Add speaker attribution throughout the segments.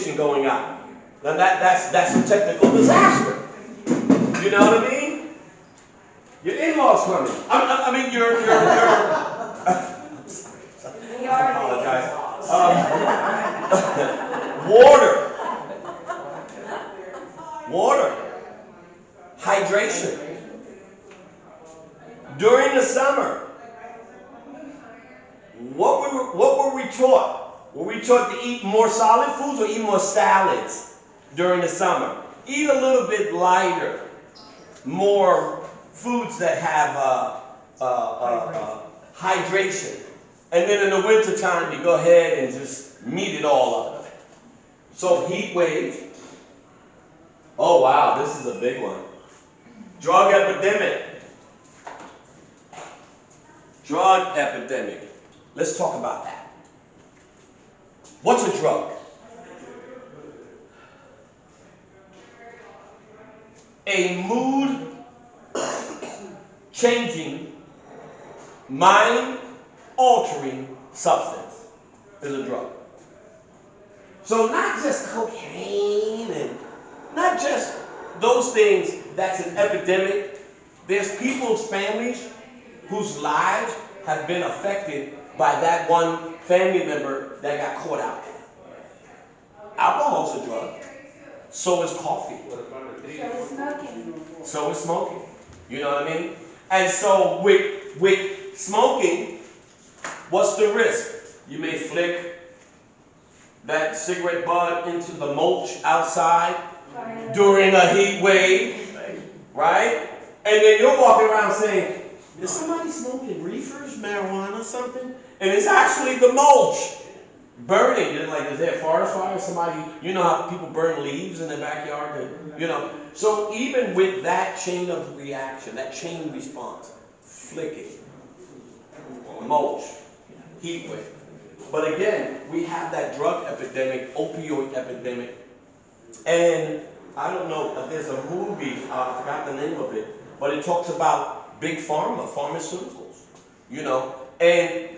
Speaker 1: radiation going out. Now that's a technical disaster. You know what I mean? Your in-laws coming. I mean, your I apologize. Water. Hydration. During the summer, what were we taught? Were we taught to eat more solid foods or eat more salads during the summer? Eat a little bit lighter, more foods that have hydration. And then in the wintertime, you go ahead and just meet it all up. So heat wave. Oh wow, this is a big one. Drug epidemic. Drug epidemic. Let's talk about that. What's a drug? A mood changing, mind altering substance is a drug. So not just cocaine and not just those things that's an epidemic. There's people's families whose lives have been affected by that one family member that got caught out. Alcohol's a drug. So is coffee.
Speaker 2: So is smoking.
Speaker 1: So is smoking. You know what I mean? And so with smoking, what's the risk? You may flick that cigarette butt into the mulch outside during a heat wave, right? And then you're walking around saying, is somebody smoking reefers, marijuana, something? And it's actually the mulch burning. You're like, is there a forest fire? Somebody, you know how people burn leaves in their backyard? You know. So even with that chain of reaction, that chain response, flicking, mulch, heat wave. But again, we have that drug epidemic, opioid epidemic. And I don't know, there's a movie, I forgot the name of it, but it talks about big pharma, pharmaceuticals, you know, and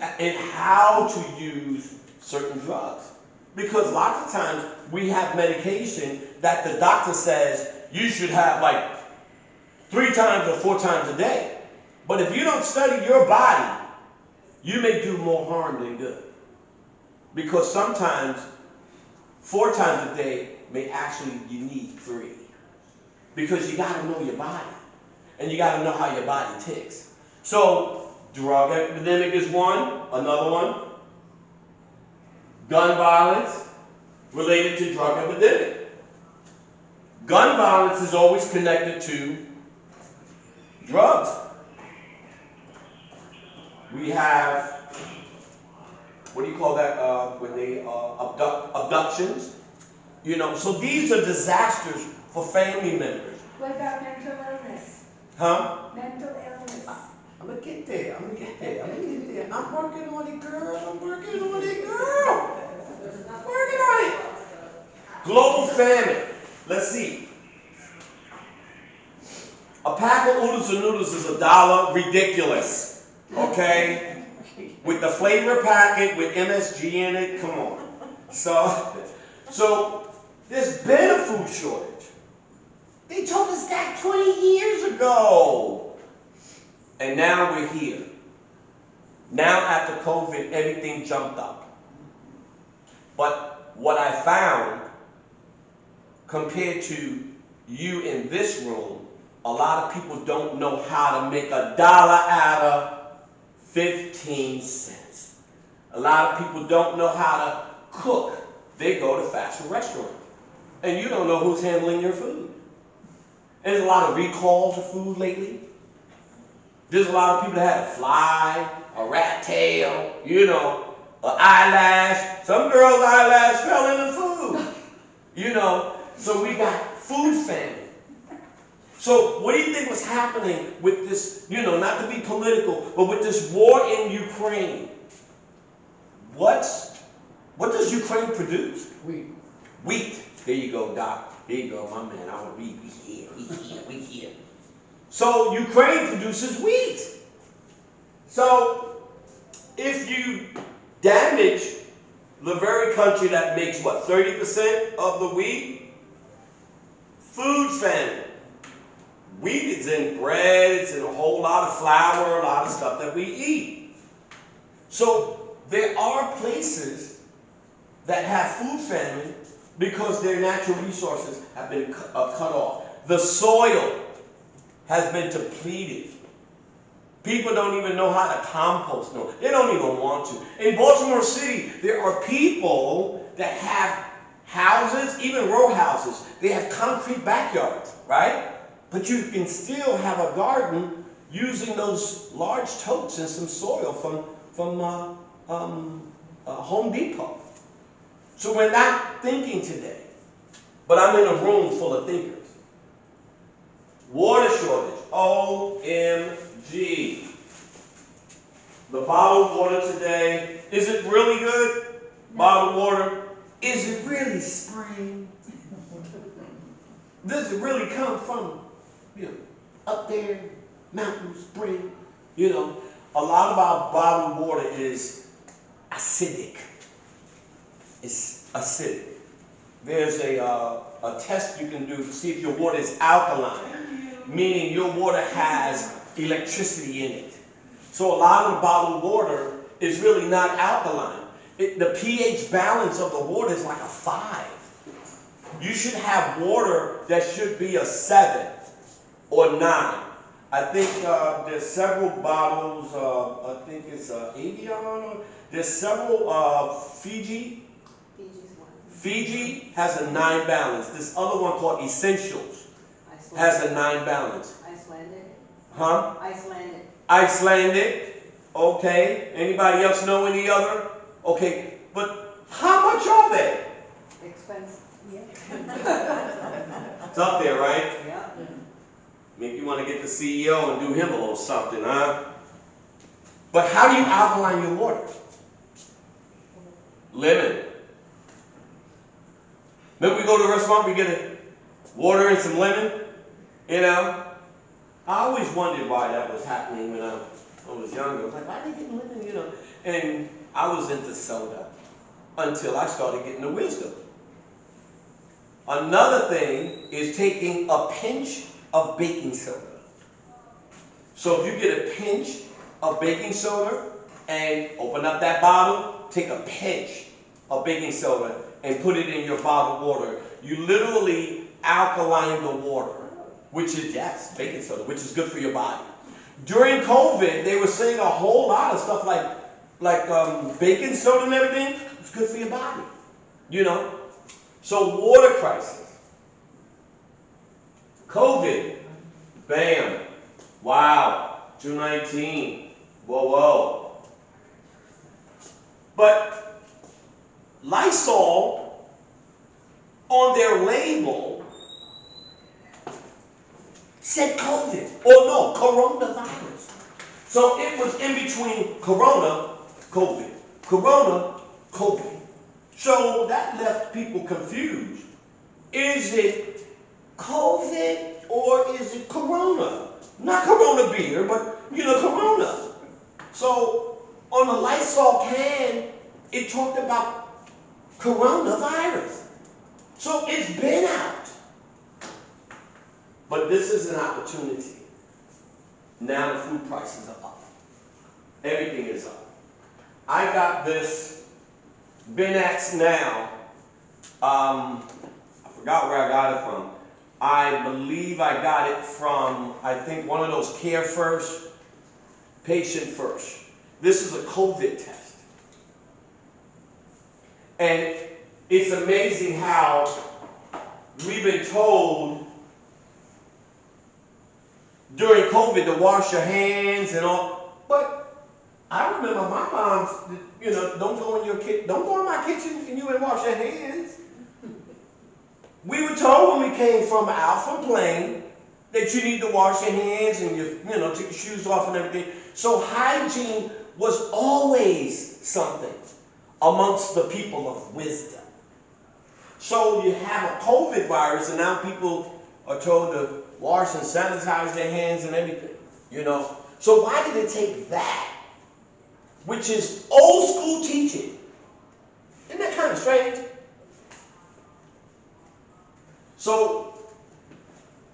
Speaker 1: how to use certain drugs. Because lots of times we have medication that the doctor says you should have like 3 times or 4 times a day. But if you don't study your body, you may do more harm than good. Because sometimes 4 times a day may actually, you need 3. Because you got to know your body. And you got to know how your body ticks. So, drug epidemic is one. Another one, gun violence related to drug epidemic. Gun violence is always connected to drugs. We have, what do you call that, when they abductions? You know, so these are disasters for family members.
Speaker 2: What about mental illness?
Speaker 1: Huh?
Speaker 2: Mental illness.
Speaker 1: I'm gonna get there. I'm working on it, girl. I'm working on it, girl. Working on it. Global famine. Let's see. A pack of oodles and noodles is $1. Ridiculous. Okay? With the flavor packet with MSG in it, come on. So there's been a food shortage. They told us that 20 years ago. And now we're here. Now after COVID, everything jumped up. But what I found, compared to you in this room, a lot of people don't know how to make $1 out of 15 cents. A lot of people don't know how to cook. They go to fast food restaurants. And you don't know who's handling your food. There's a lot of recalls of food lately. There's a lot of people that had a fly, a rat tail, you know, an eyelash. Some girl's eyelash fell in the food. You know, so we got food famine. So what do you think was happening with this, you know, not to be political, but with this war in Ukraine? What does Ukraine produce?
Speaker 3: Wheat.
Speaker 1: Wheat. There you go, Doc. There you go, my man. I want wheat. We here. So Ukraine produces wheat. So if you damage The very country that makes what, 30% of the wheat? Food famine. Wheat is in bread, it's in a whole lot of flour, a lot of stuff that we eat. So there are places that have food famine because their natural resources have been cut off. The soil has been depleted. People don't even know how to compost. No, they don't even want to. In Baltimore City, there are people that have houses, even row houses. They have concrete backyards, right? But you can still have a garden using those large totes and some soil from Home Depot. So we're not thinking today, but I'm in a room full of thinkers. Water shortage, OMG. The bottled water today, is it really good? No. Bottled water, is it really spring? Does it really come from, up there, mountain spring? A lot of our bottled water is acidic. It's acidic. There's a test you can do to see if your water is alkaline, meaning your water has electricity in it. So a lot of the bottled water is really not alkaline. The pH balance of the water is like a 5. You should have water that should be a 7 or 9. I think there's several bottles, I think it's Avion. There's several, Fiji. Fiji has a 9 balance. This other one called Essentials has a 9 balance.
Speaker 3: Icelandic?
Speaker 1: Huh?
Speaker 3: Icelandic.
Speaker 1: Icelandic. Okay. Anybody else know any other? Okay. But how much are they?
Speaker 3: Expensive. Yeah.
Speaker 1: It's up there, right?
Speaker 3: Yeah.
Speaker 1: Maybe you want to get the CEO and do him a little something, huh? But how do you alkaline your water? Lemon. Maybe we go to a restaurant, we get a water and some lemon, I always wondered why that was happening when I was younger. I was like, why are they getting lemon, And I was into soda until I started getting the wisdom. Another thing is taking a pinch of baking soda. So if you get a pinch of baking soda and open up that bottle, take a pinch of baking soda and put it in your bottled water, you literally alkaline the water, which is, yes, baking soda, which is good for your body. During COVID, they were saying a whole lot of stuff like baking soda and everything. It's good for your body, So water crisis. COVID, bam, wow, 219, whoa. But Lysol, on their label, said COVID, or no, coronavirus. So it was in between corona, COVID, corona, COVID. So that left people confused. Is it COVID or is it corona? Not corona beer, but corona. So on the Lysol can, it talked about coronavirus. So it's been out. But this is an opportunity. Now the food prices are up. Everything is up. I got this Benax now. I forgot where I got it from. I believe I got it from, I think, one of those Care First, Patient First. This is a COVID test. And it's amazing how we've been told during COVID to wash your hands and all. But I remember my mom, don't go in my kitchen and you and wash your hands. We were told when we came out from plane that you need to wash your hands and take your shoes off and everything. So hygiene was always something amongst the people of wisdom. So you have a COVID virus and now people are told to wash and sanitize their hands and everything, So why did it take that, which is old school teaching? And strange. So,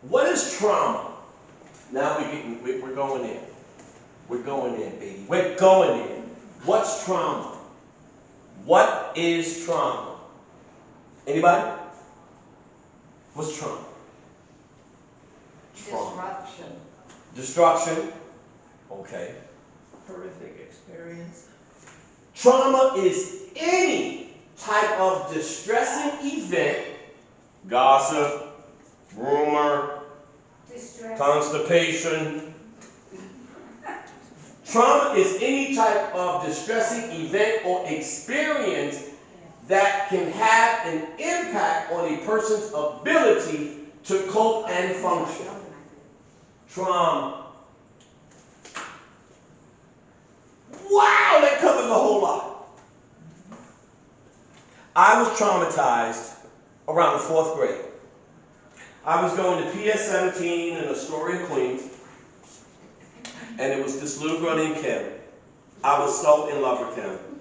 Speaker 1: what is trauma? Now we're going in. We're going in, baby. We're going in. What's trauma? What is trauma? Anybody? What's trauma?
Speaker 3: Disruption.
Speaker 1: Destruction. Okay.
Speaker 4: Horrific experience.
Speaker 1: Trauma is any type of distressing event, gossip, rumor,
Speaker 2: Distress.
Speaker 1: constipation. Trauma is any type of distressing event or experience that can have an impact on a person's ability to cope and function. Trauma. Wow, that covers a whole lot. I was traumatized around the 4th grade. I was going to PS 17 in Astoria, Queens, and it was this little girl named Kim. I was so in love with Kim.